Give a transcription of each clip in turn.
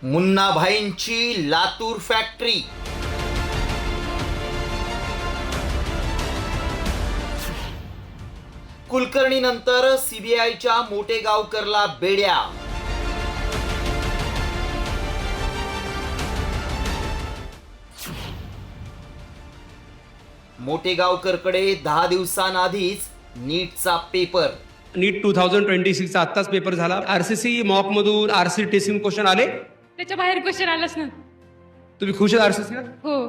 मुन्नाभाईंची Latur factory. Kulkarni नंतर सीबीआयच्या मोटेगावकरला बेड्या. मोटेगावकरकडे 10 दिवसांआधीच नीटचा पेपर. नीट 2026 चा आत्ताच पेपर झाला. आरसीसी मॉक मधून आरसी टेस्टिंग क्वेश्चन आले, त्याच्या बाहेर क्वेश्चन आलाच ना. तुम्ही खुश आहात आरसीसी? हो,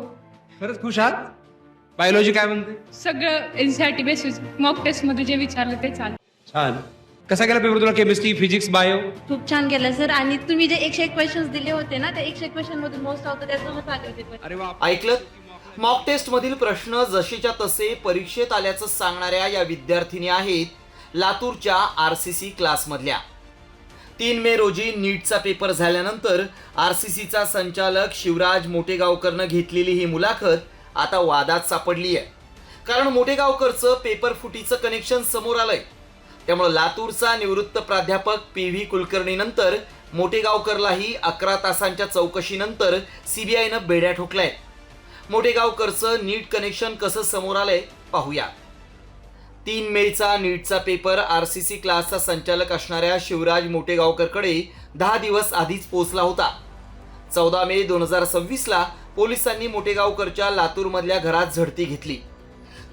खरंच खुश आहात? बायोलॉजी काय म्हणते? सगळं एनसीईआरटी बेसिस मॉक टेस्ट मध्ये जे विचारलं ते चालेल. छान. कसा गेला पेपर तुला? Chemistry, physics, bio? खूप छान गेलं सर. आणि तुम्ही जे 101 क्वेश्चन्स दिले होते ना, त्या 101 क्वेश्चन मधून मोस्ट ऑफ त्यातूनच आले होते. अरे वा. ऐकलं? मॉक टेस्ट मधील प्रश्न जसेच्या तसे परीक्षेत आल्याचं सांगणाऱ्या या विद्यार्थिनी आहेत लातूरच्या आरसीसी क्लासमधल्या. 3 मे रोजी नीटचा पेपर झाल्यानंतर आरसीसीचा संचालक शिवराज मोटेगावकरनं घेतलेली ही मुलाखत आता वादात सापडली आहे. कारण मोटेगावकरचं पेपर फुटीचं कनेक्शन समोर आलंय. त्यामुळे लातूरचा निवृत्त प्राध्यापक PV कुलकर्णी नंतर मोटेगावकरलाही 11 तासांच्या चौकशीनंतर सीबीआयनं बेड्या ठोकलाय. मोटेगावकरचं नीट कनेक्शन कसं समोर आलंय पाहूया. 3 मेचा नीटचा पेपर आरसीसी क्लासचा संचालक असणाऱ्या शिवराज मोटेगावकरकडे 10 दिवस आधीच पोहोचला होता. 14 मे 2026ला पोलिसांनी मोटेगावकरच्या लातूरमधल्या घरात झडती घेतली.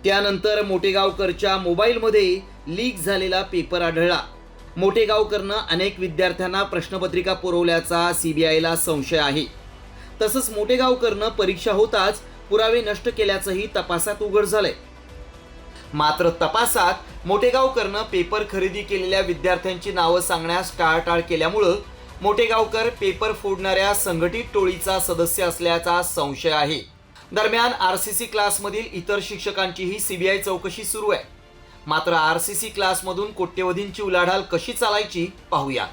त्यानंतर मोटेगावकरच्या मोबाईलमध्ये लीक झालेला पेपर आढळला. मोटेगावकरनं अनेक विद्यार्थ्यांना प्रश्नपत्रिका पुरवल्याचा सीबीआयला संशय आहे. तसंच मोटेगावकरनं परीक्षा होताच पुरावे नष्ट केल्याचंही तपासात उघड झालंय. मात्र तपासात मोटेगावकरनं पेपर खरेदी केलेल्या विद्यार्थ्यांची नावं सांगण्यास टाळाटाळ केल्यामुळं मोटेगावकर पेपर फोडणाऱ्या संघटित टोळीचा सदस्य असल्याचा संशय आहे. दरम्यान आरसीसी क्लासमधील इतर शिक्षकांचीही सीबीआय चौकशी सुरू आहे. मात्र आरसीसी क्लासमधून कोट्यवधींची उलाढाल कशी चालायची पाहूया.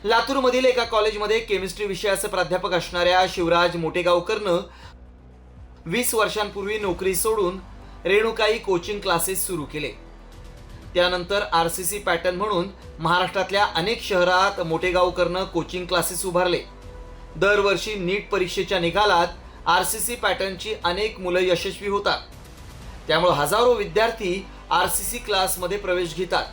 लातूरमधील एका कॉलेजमध्ये केमिस्ट्री विषयाचे प्राध्यापक असणाऱ्या शिवराज मोटेगावकरनं 20 वर्षांपूर्वी नोकरी सोडून रेणुकाई कोचिंग क्लासेस सुरू केले. त्यानंतर आरसीसी पॅटर्न म्हणून महाराष्ट्रातल्या अनेक शहरात मोटेगावकरनं कोचिंग क्लासेस उभारले. दरवर्षी नीट परीक्षेच्या निकालात आरसीसी पॅटर्नची अनेक मुलं यशस्वी होतात. त्यामुळे हजारो विद्यार्थी आरसीसी क्लासमध्ये प्रवेश घेतात.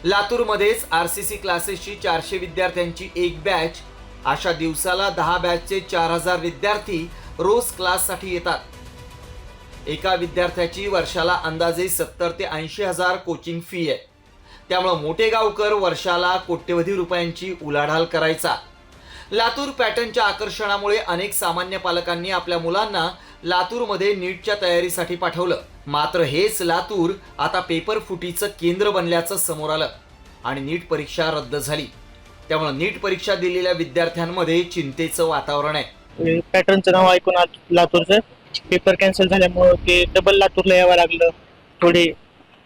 लातूरमध्येच आरसीसी क्लासेसची 400 विद्यार्थ्यांची एक बॅच. अशा दिवसाला 10 बॅचचे 4000 विद्यार्थी रोज क्लाससाठी येतात. एका विद्यार्थ्याची वर्षाला अंदाजे 70 ते 80 हजार कोचिंग फी आहे. त्यामुळं मोटेगावकर वर्षाला कोट्यवधी रुपयांची उलाढाल करायचा. लातूर पॅटर्नच्या आकर्षणामुळे अनेक सामान्य पालकांनी आपल्या मुलांना लातूरमध्ये नीटच्या तयारीसाठी पाठवलं. मात्र हेच लातूर आता पेपर फुटीचं केंद्र बनल्याचं समोर आलं आणि नीट परीक्षा रद्द झाली. त्यामुळे नीट परीक्षा दिलेल्या विद्यार्थ्यांमध्ये चिंतेचं वातावरण आहे. पॅटर्नचं नाव ऐकून लातूरचं पेपर कॅन्सल झाल्यामुळे ते डबल लातूरला यावं लागलं. थोडे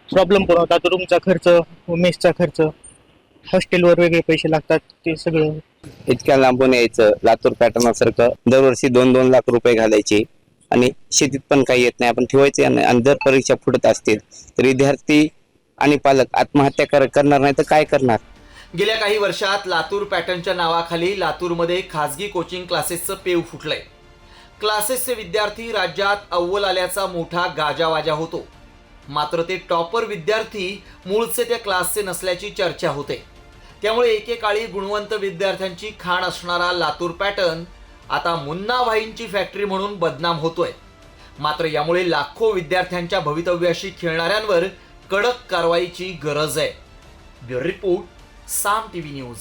प्रॉब्लेम पण होतात. रूमचा खर्च, मेसचा खर्च, हॉस्टेलवर वेगळे पैसे लागतात. ते सगळं इतक्या लांबून यायचं. लातूर पॅटर्नसारखं दरवर्षी 2-2 लाख रुपये घालायचे आणि शेतीत पण काही येत नाही, आपण ठेवायचे. आणि जर परीक्षा फुटत असतील तर विद्यार्थी आणि पालक आत्महत्या करणार नाही तर काय करणार? गेल्या काही वर्षात लातूर पॅटर्नच्या नावाखाली लातूरमध्ये खासगी कोचिंग क्लासेसचं पेव फुटलंय. क्लासेसचे विद्यार्थी राज्यात अव्वल आल्याचा मोठा गाजावाजा होतो. मात्र ते टॉपर विद्यार्थी मूळचे त्या क्लासचे नसल्याची चर्चा होते. त्यामुळे एकेकाळी गुणवंत विद्यार्थ्यांची खाण असणारा लातूर पॅटर्न आता मुन्नाभाईंची फॅक्टरी म्हणून बदनाम होतोय. मात्र यामुळे लाखो विद्यार्थ्यांच्या भवितव्याशी खेळणाऱ्यांवर कडक कारवाईची गरज आहे. ब्युरो रिपोर्ट, साम टीव्ही न्यूज.